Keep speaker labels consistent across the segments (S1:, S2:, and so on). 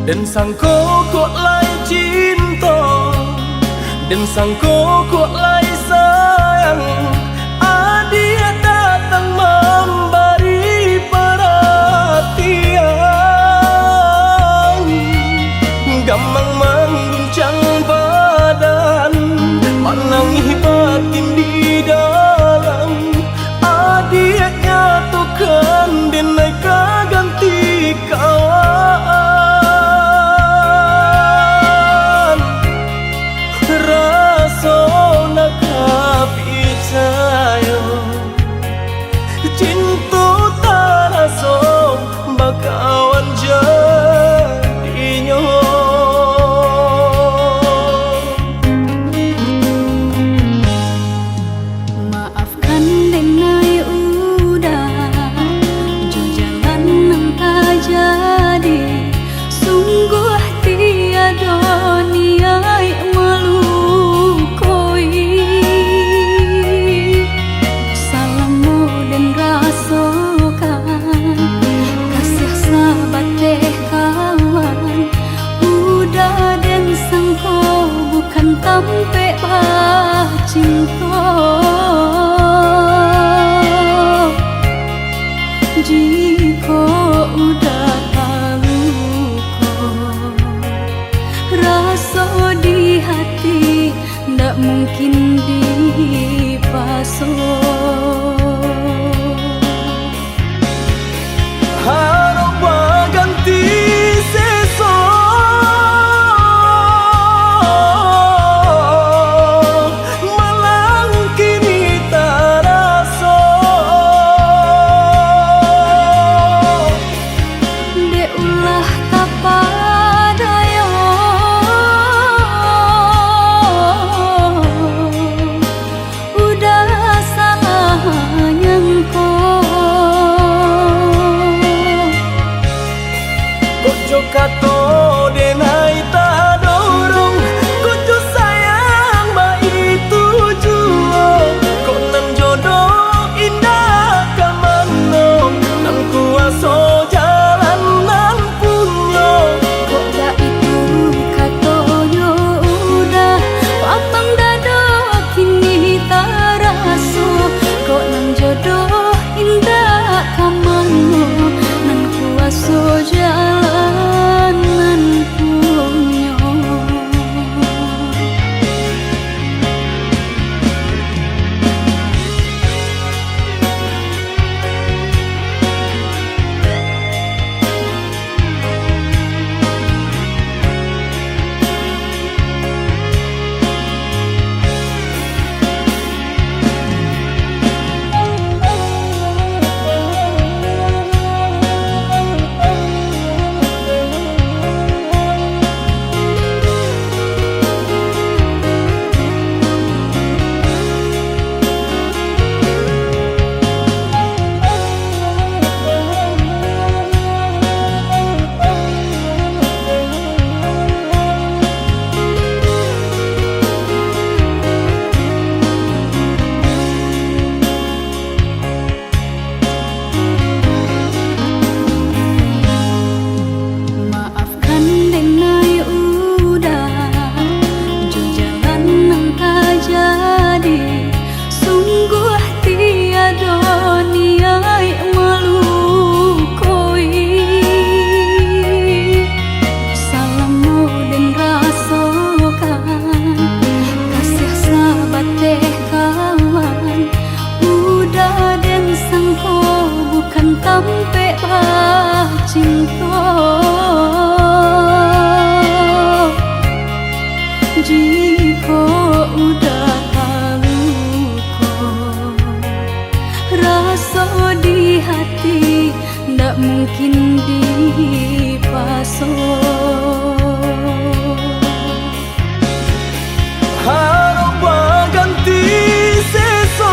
S1: Dan sangko kok lai cinta, dan sangko kok lai sayang. Dia datang memberi perhatian, gampang mengguncang badan, menangis batin di dalam. Dia nyatukan denai ganti kawan. Rasa nak percaya cinta tak rasa bakawan jadinya.
S2: Maafkan denai udah jo jalan nang tak jadi. Sungguh tiada niat melukoi. Salahmu dan rasakan kasih sahabat teh kawan. Udah dan sangko bukan tampe bah cinta. Jika udah tahu kok rasa di hati ndak mungkin dipasok.
S1: Harap ganti sesok, malang kini tak rasa.
S2: Dek ulah tapadaya, udah salah nyangko.
S1: Kojo kato denai tak dorong, kojo sayang ba itu jua. Kok nan jodoh indah kamano, nan kuaso jalan nan punya.
S2: Kok dah itu katonyo udah papang dado kini tak rasa. Kok nang jodoh indah kamano, nan kuaso jalan nan punya. Maafkan denai udah jo jalan nang tak jadi. Sungguh tiada niat melukoi. Salahmu dan rasakan kasih sahabat teh kawan. Udah dan sangko bukan tampe bah cinta. Jika udah tahu kok rasa di hati ndak mungkin dipasok.
S1: Harap ganti sesok,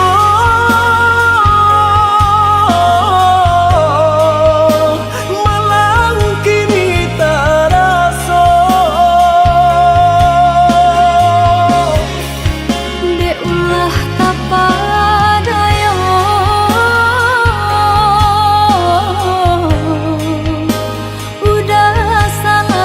S1: malang kini tak rasa.
S2: Dek ulah tapadaya, udah salah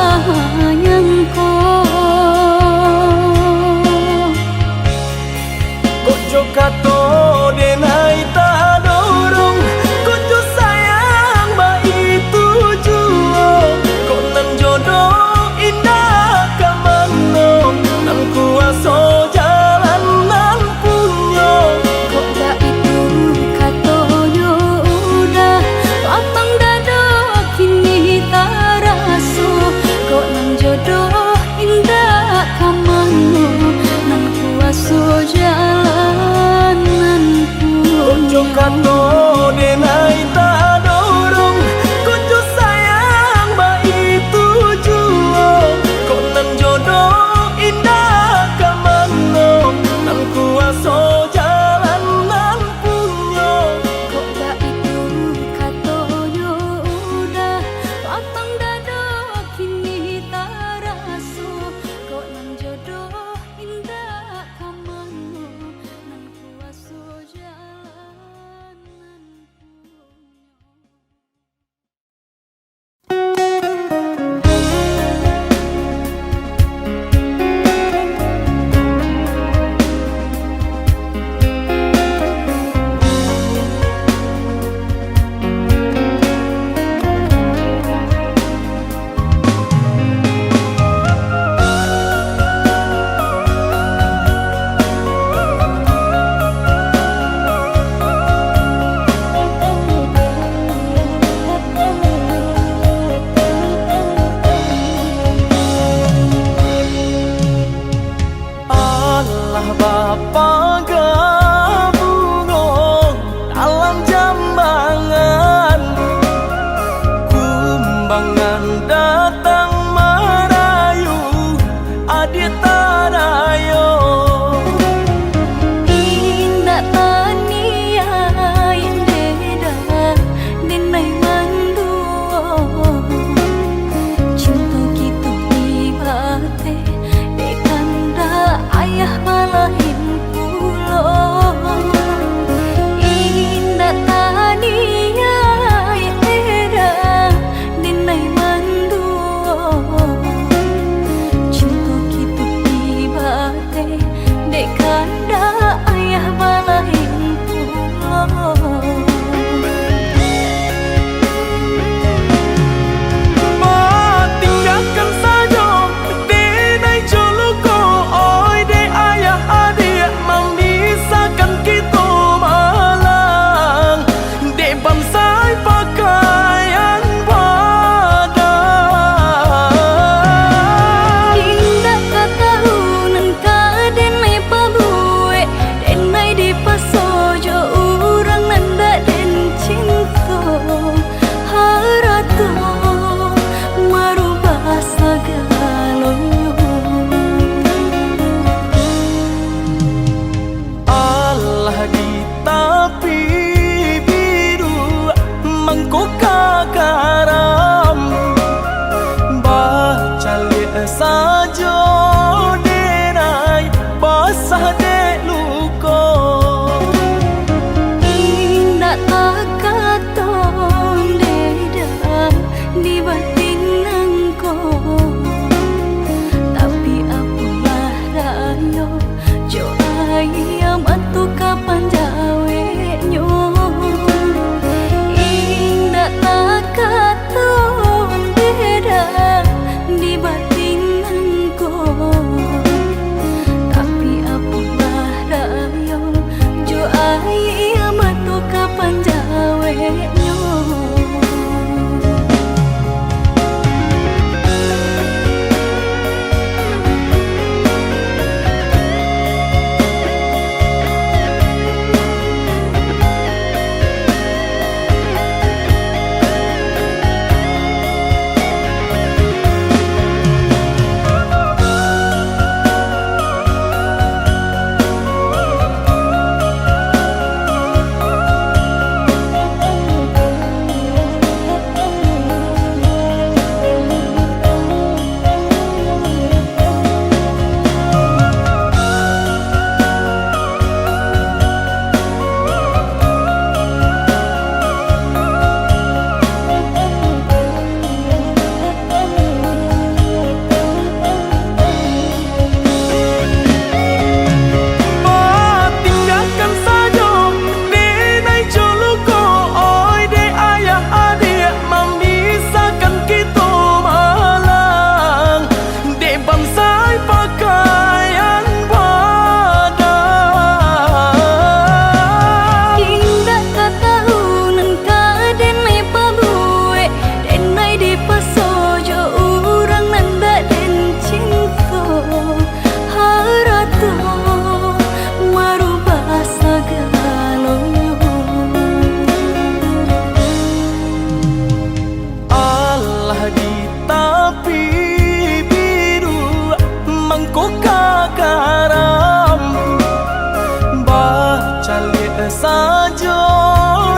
S1: jo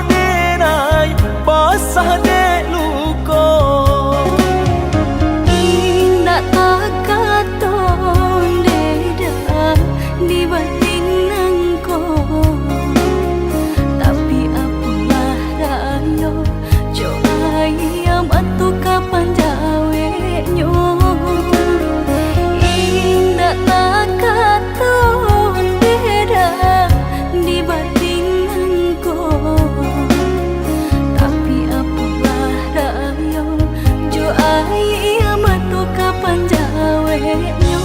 S1: denai basah de luko
S2: Indah tak katon deda di batin engko Tapi apalah rayo jo ayam atu kapan jawe nyo Indah tak katon deda di batin engko Tapi apalah rayo jo ayam atu kapan jawe nyo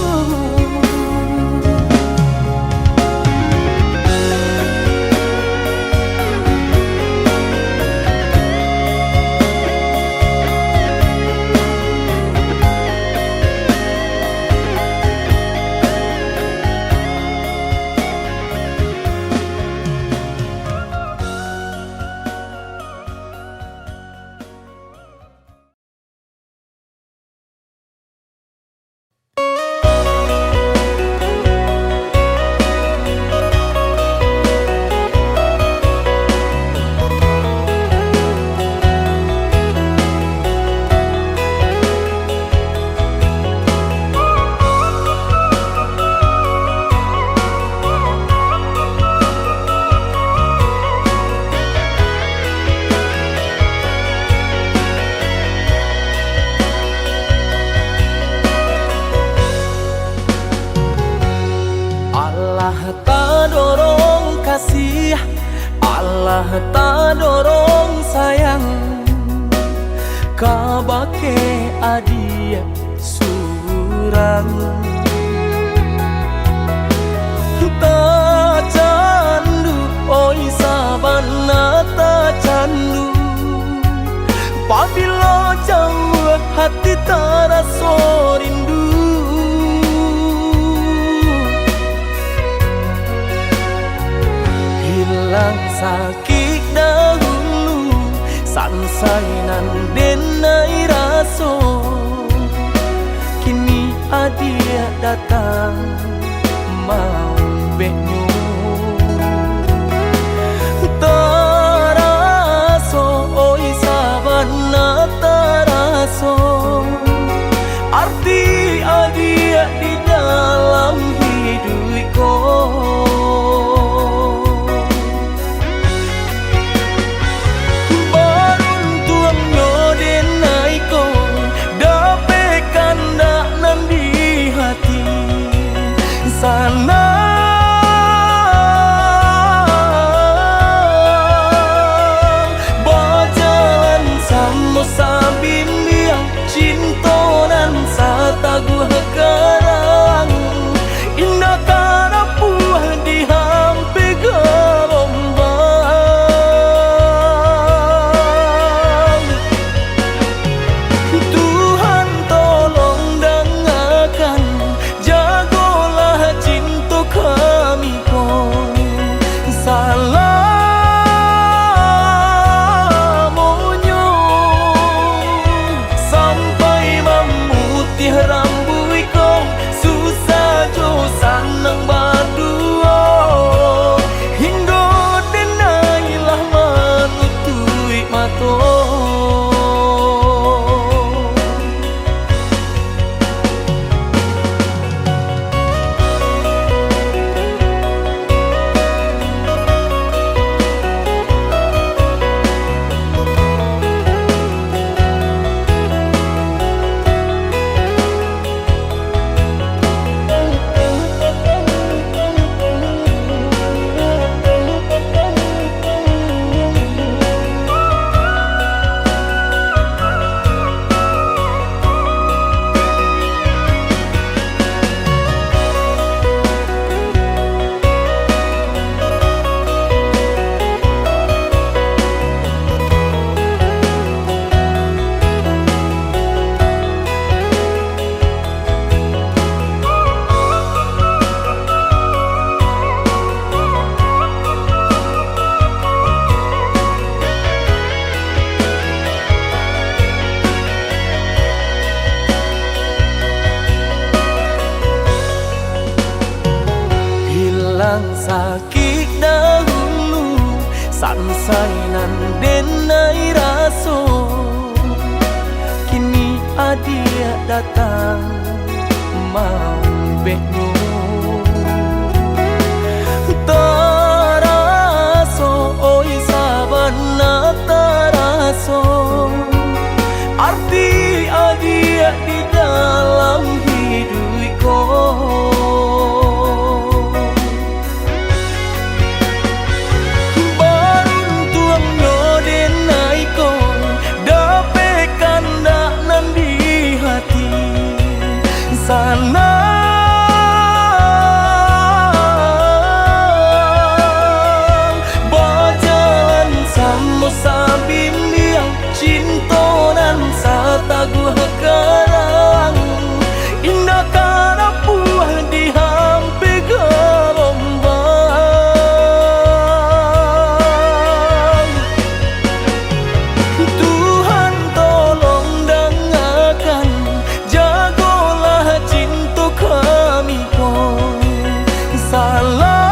S1: Allah tak dorong kasih, Allah tak dorong sayang, kabake adia surang. Tak candu, oi sabana tak candu. Pabila jauh hati terasa rindu. Hilang sakit dahulu sansainan denai raso Kini adia datang mau benyo Taraso oi sabana taraso Arti adia di dalam hidupku sana Sansainan denai raso, kini adia datang mau bekno. Taraso oi sabana taraso, arti adia di dalam hidupku. Sana berjalan sama sabimbiang cintonan satagu hakarang indah karapuah di hampe gelombang. Tuhan tolong dengarkan, jagolah cinta kami pun salah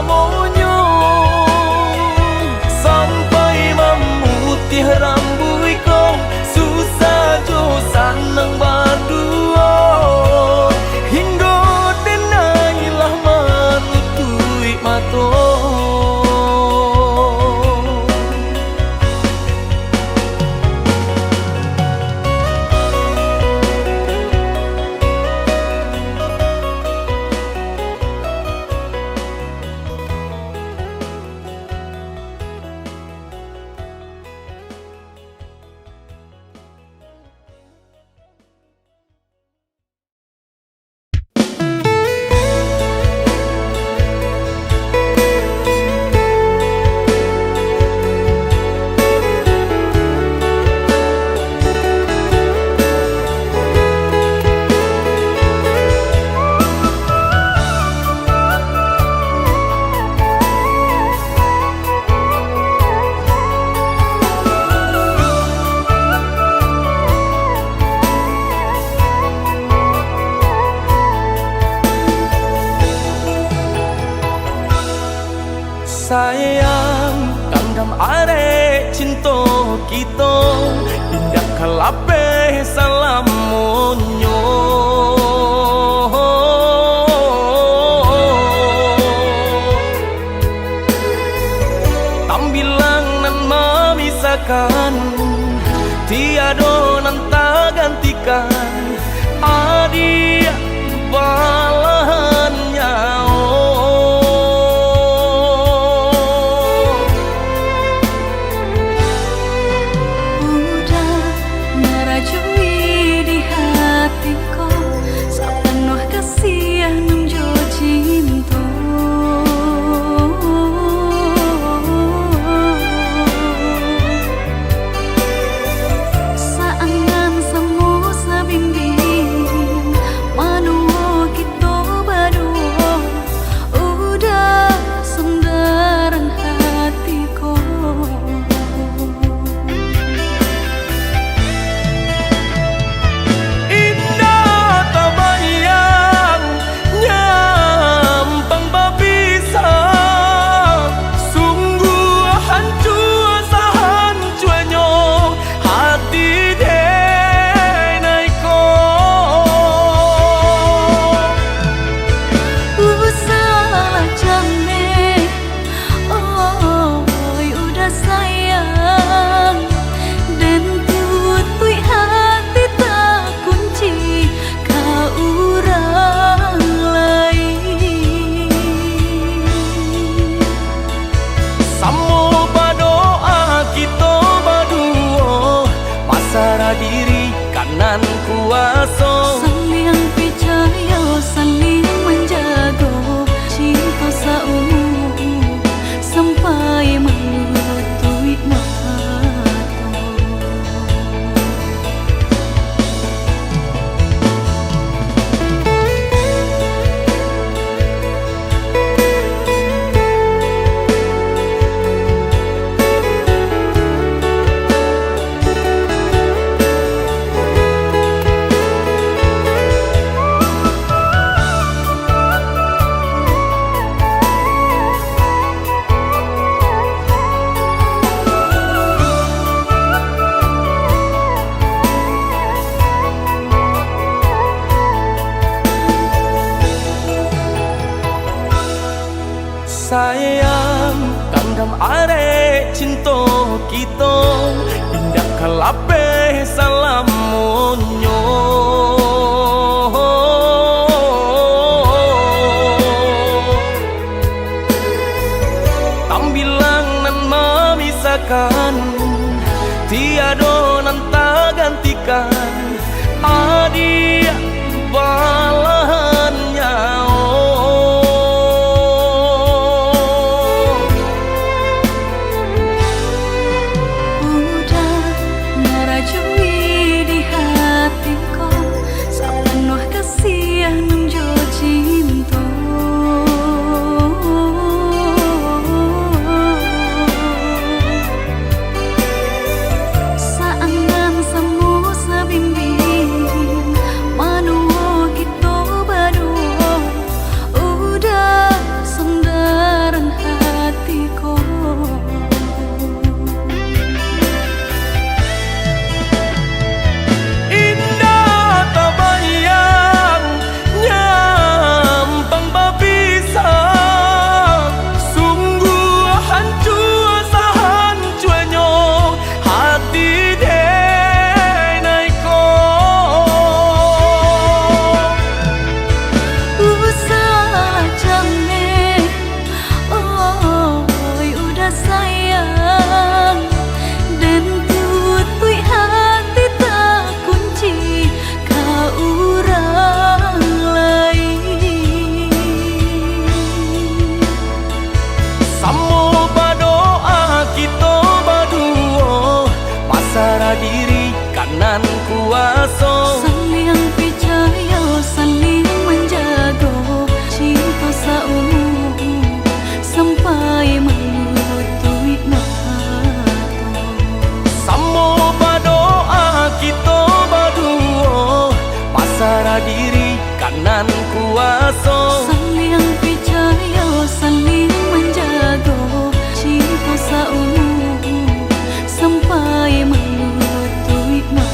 S1: monyo sampai memutih rambut kau susah jo sanang berdua hingga denailah manutui mato. Sayang, kandam are cinta kita indah kalape salam monyo. Tambilang nan memisahkan, tiada nan tak gantikan adia balahan nyawa. Diri kanan kuasa
S2: saling percaya saling menjaga cinta saumu sampai menutui mata.
S1: sayang Kandam are cinta kita Indah kalape salam monyo Tambilang nan memisakan Tiada nan tak gantikan Adia balahannya
S2: Udah ngerajui di hatiku Sepenuh kasih nunjo cinta Saangan semu sebimbing Manuo kita berdua Udah sendaran hatiku
S1: Indah tak bayang nyampang babisa Sungguh hancur sehancurnya hati denaiku
S2: Usah jamnya Oh, udah sayang Dan tutui hati tak kunci Kau orang lain
S1: Samo berdoa kita berdua Pasrah diri kanan kuasa
S2: Saling percaya, saling menjaga Cinta saumu Sampai menutui mata
S1: Samo berdoa kita berdua Pasrah diri kanan kuasa
S2: Saling percaya, saling menjaga Cinta saumu Sampai menutui mata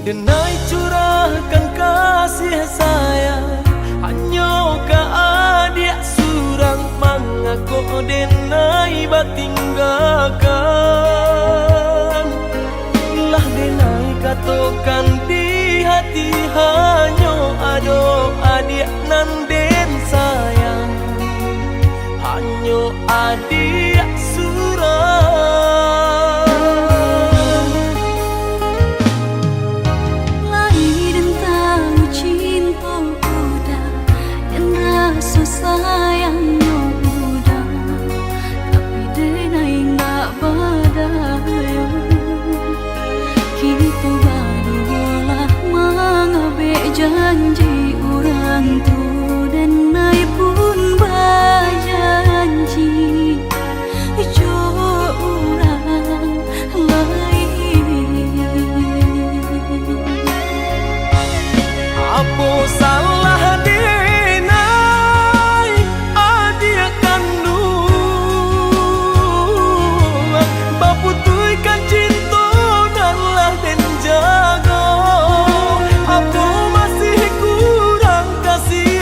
S1: Denai curahkan kasih sayang Hanya ke adik surang Mengaku denai batinggalkan Lah denai katakan di hati Hanya ada adik nan den sayang Hanya adik surang
S2: Sayangnya udah Tapi denai nggak berdaya Kita barulah mengabek janji orang tu Denai pun berjanji Jo orang lain
S1: Apa salah denai adik kandung Baputuykan cinta dan lah den jaga Apa masih kurang kasih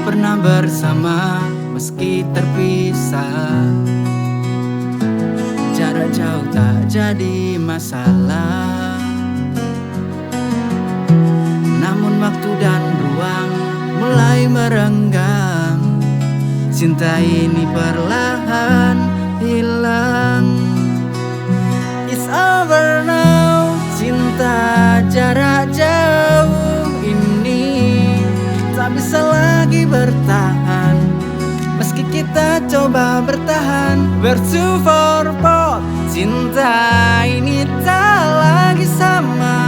S3: pernah bersama meski terpisah. Jarak jauh tak jadi masalah, namun waktu dan ruang mulai merenggang. Cinta ini perlahan hilang. It's over now, cinta jarak jauh ini tak bisa lagi bertahan. Meski kita coba bertahan, we're too far apart. Cinta ini tak lagi sama.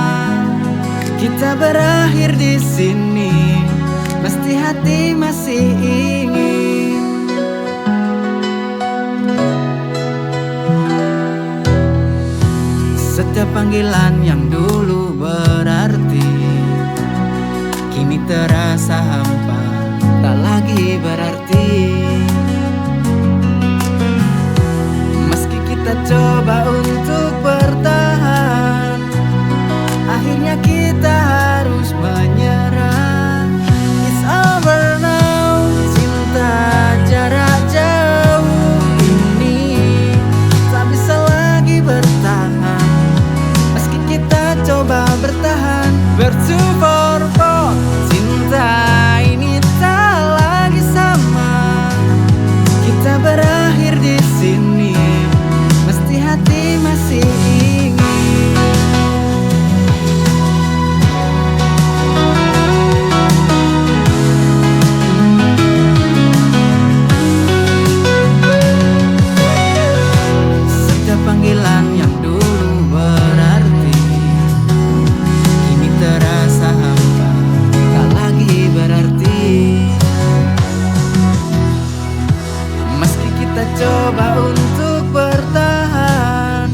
S3: Kita berakhir di sini, mesti hati masih ingin. Setiap panggilan yang dulu berarti kini terasa hampa, tak lagi berarti. Meski kita coba untuk bertahan, akhirnya kita harus menyerah. It's over now, cinta jarak jauh ini tak bisa lagi bertahan. Meski kita coba bertahan, we're too far apart. Cinta ini tak lagi sama. Kita berakhir di sini, mesti hati masih ingin. Setiap panggilan yang dulu berarti kini terasa hampa, tak lagi berarti. Meski kita coba untuk bertahan,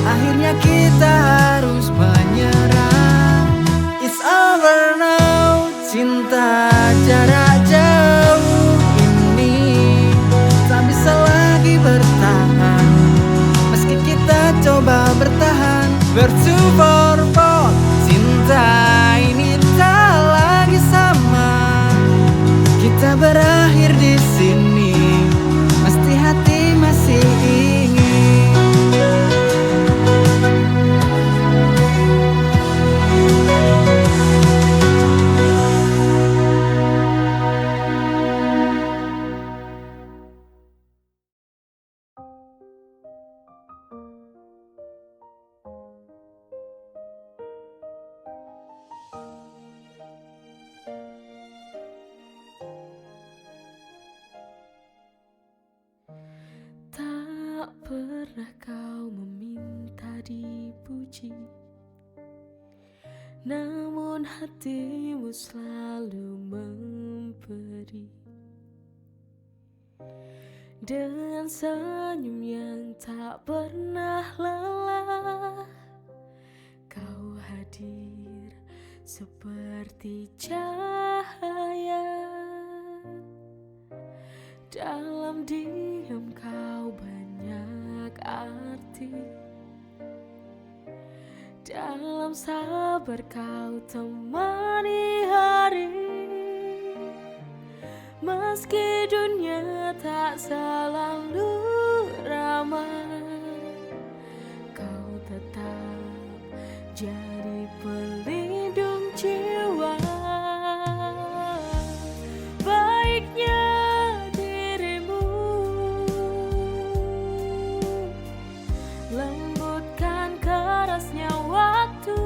S3: akhirnya kita harus menyerah. It's over now, cinta jarak jauh ini tak bisa lagi bertahan. Meski kita coba bertahan, we're too far apart. Cinta ini tak lagi sama. Kita berakhir di sini, mesti hati masih ingin.
S1: Tak pernah kau meminta dipuji, namun hatimu selalu memberi. Dengan senyum yang tak pernah lelah, kau hadir seperti cahaya. Dalam diam kau banyak arti, dalam sabar kau temani hari. Meski dunia tak selalu ramah, kau tetap jadi pelindung jiwa. Baiknya dirimu, lembutkan kerasnya waktu.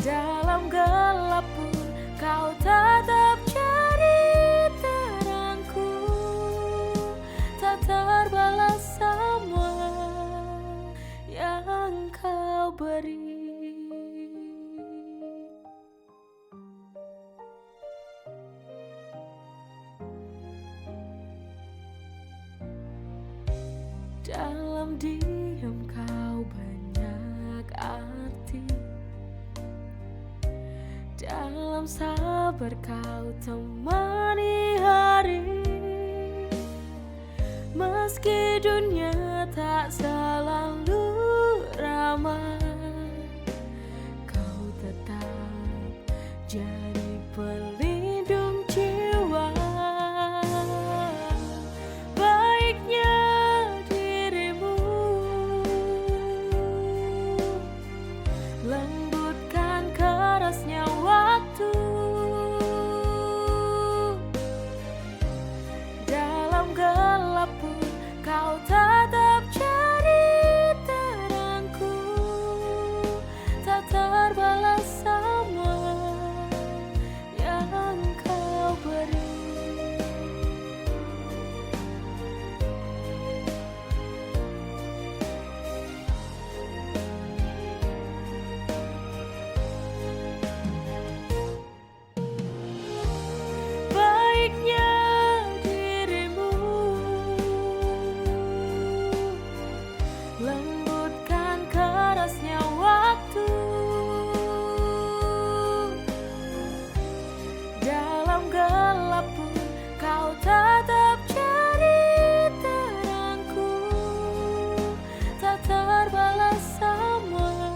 S1: Dalam gelap pun kau tetap jadi terangku. Tak terbalas semua yang kau beri. Dalam diam kau banyak arti, dalam sabar kau temani hari. Meski dunia tak selalu ramah, kau tetap jadi pelindung jiwa. Baiknya dirimu lembutkan kerasnya waktu. Dalam gelap pun kau tetap jadi terangku, tak terbalas semua yang kau beri. Baiknya dirimu lembutkan kerasnya waktu. Dalam gelap pun kau tetap jadi terangku, tak terbalas semua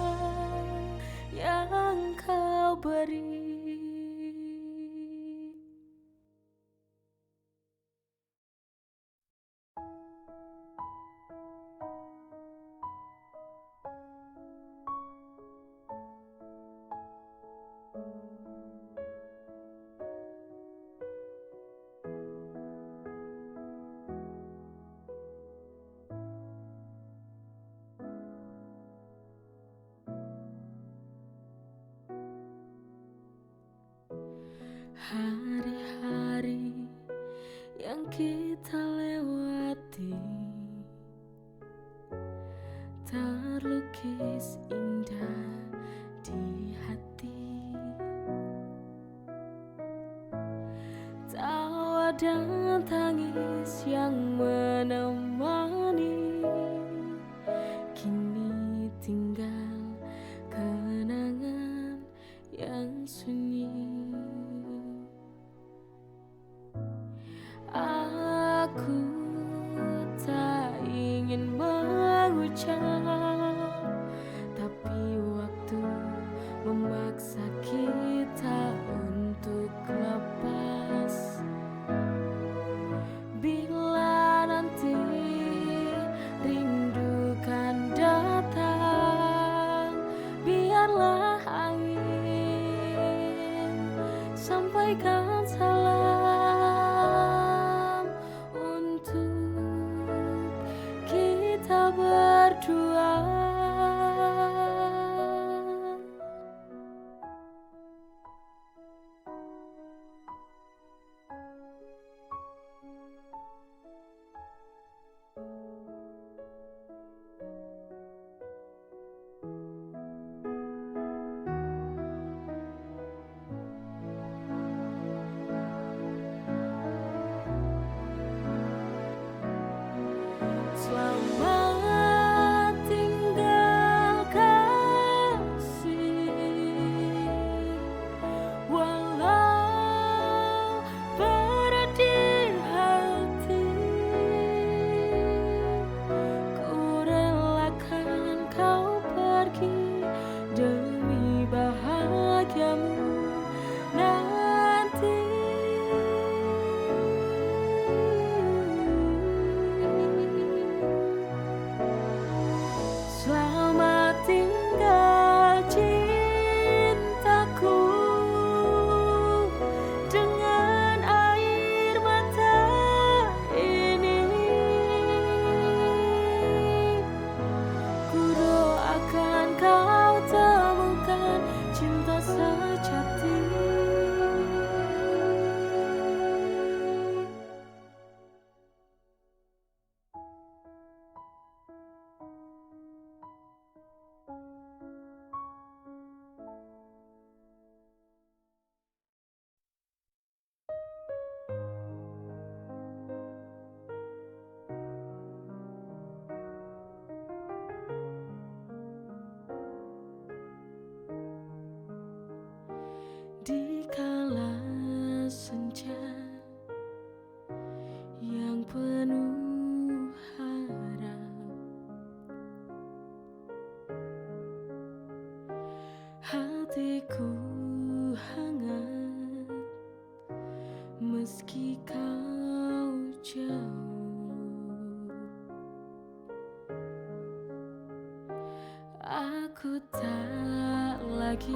S1: yang kau beri. Hari-hari yang kita lewati terlukis indah di hati. Tawa dan tangis yang menemani, kini tinggal kenangan yang sunyi. Aku tak ingin mengucap, tapi waktu memaksa kita untuk lepas. Bila nanti rindu kan datang, biarlah angin sampaikan salam untuk kita berdua. Selamat tinggal kasih, walau berat di hati, ku relakan kau pergi demi bahagiamu nanti. Selamat tinggal cintaku, dengan air mata ini ku doakan kau temukan cinta sejati. Di kala senja yang penuh harap, hatiku begitu hangat meski kau jauh. Aku tak lagi